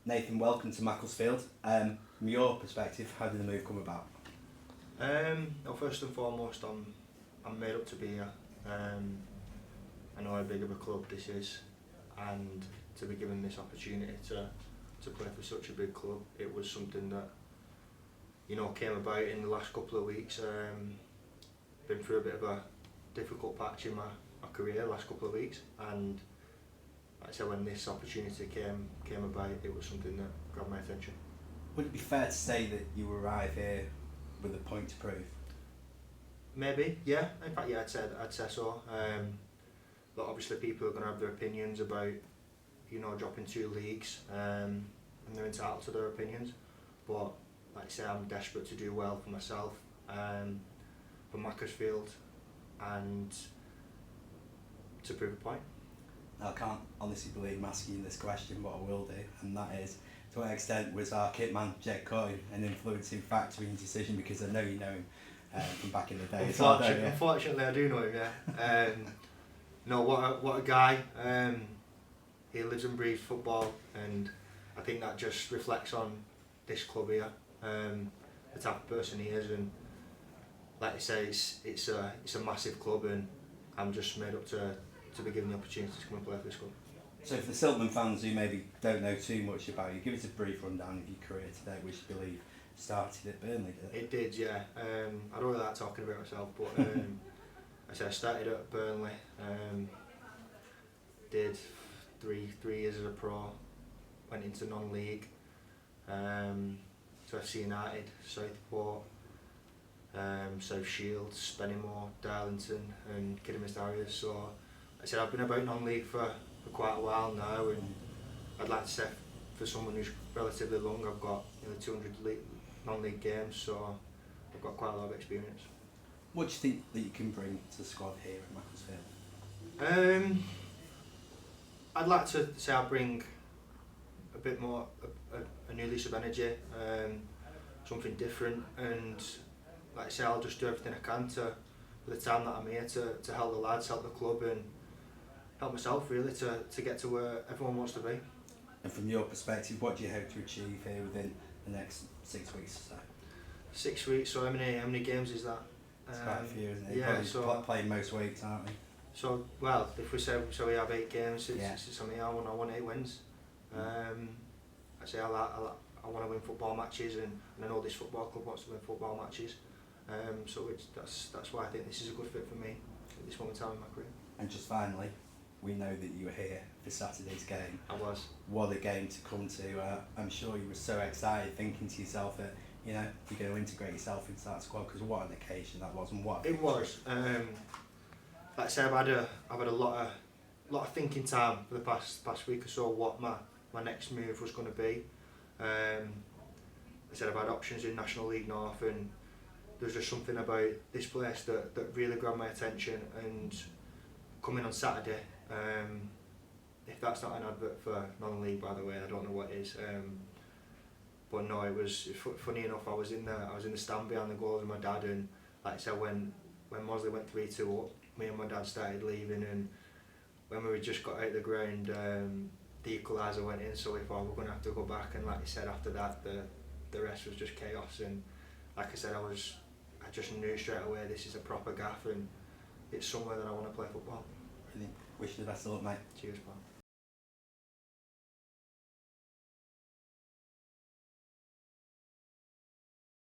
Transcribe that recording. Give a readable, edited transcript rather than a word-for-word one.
Nathan, welcome to Macclesfield. From your perspective, how did the move come about? Well, first and foremost, I'm made up to be here. I know how big of a club this is, and to be given this opportunity to play for such a big club, it was something that came about in the last couple of weeks. Been through a bit of a difficult patch in my career the last couple of weeks, and like I said, when this opportunity came about, it was something that grabbed my attention. Would it be fair to say that you arrive here with a point to prove? Maybe, yeah. In fact, yeah, I'd say so. But obviously, people are going to have their opinions about, dropping 2 leagues, and they're entitled to their opinions. But like I say, I'm desperate to do well for myself, for Macclesfield, and to prove a point. I can't honestly believe I'm asking you this question, but I will do, and that is, to what extent was our kit man, Jed Coyne, an influencing factor in your decision? Because I know you know him from back in the day. Unfortunately, I do know him, yeah. No, what a guy. He lives and breathes football, and I think that just reflects on this club here, the type of person he is, and like I say, it's a massive club, and I'm just made up to be given the opportunity to come and play for this club. So for the Silkmen fans who maybe don't know too much about you, give us a brief rundown of your career today, which I believe started at Burnley, did it? It did, yeah. I don't really like talking about myself, but I started at Burnley, did three years as a pro, went into non-league, to FC United, Southport, South Shields, Spennymoor, Darlington and Kidderminster Harriers. So I said I've been about non-league for quite a while now, and I'd like to say for someone who's relatively young, I've got 200 non-league games, so I've got quite a lot of experience. What do you think that you can bring to the squad here at Macclesfield? I'd like to say I bring a bit more, a new lease of energy, something different, and like I say, I'll just do everything I can for the time that I'm here to help the lads, help the club, and help myself really to get to where everyone wants to be. And from your perspective, what do you hope to achieve here within the next 6 weeks or so? 6 weeks, so how many games is that? It's quite a few, isn't it? Yeah, probably so playing most weeks, aren't we? So, well, if we say we have 8 games, it's something I want 8 wins. I say I want to win football matches, and I know this football club wants to win football matches. So that's why I think this is a good fit for me at this moment in time in my career. And just finally, we know that you were here for Saturday's game. I was. What a game to come to. I'm sure you were so excited, thinking to yourself that you're going to integrate yourself into that squad, because what an occasion that was, and what it was. Like I say, I've had a lot of thinking time for the past week or so what my next move was going to be. I said I've had options in National League North, and there's just something about this place that really grabbed my attention. And coming on Saturday, if that's not an advert for non-league, by the way, I don't know what is. But no, it was funny enough. I was in the stand behind the goals with my dad, and like I said, when Mosley went 3-2 up, me and my dad started leaving, and when we just got out of the ground, the equaliser went in, so we thought we're going to have to go back. And like I said, after that, the rest was just chaos. And like I said, I just knew straight away this is a proper gaff, and it's somewhere that I want to play football. Brilliant. Wish you the best of luck, mate. Cheers, pal.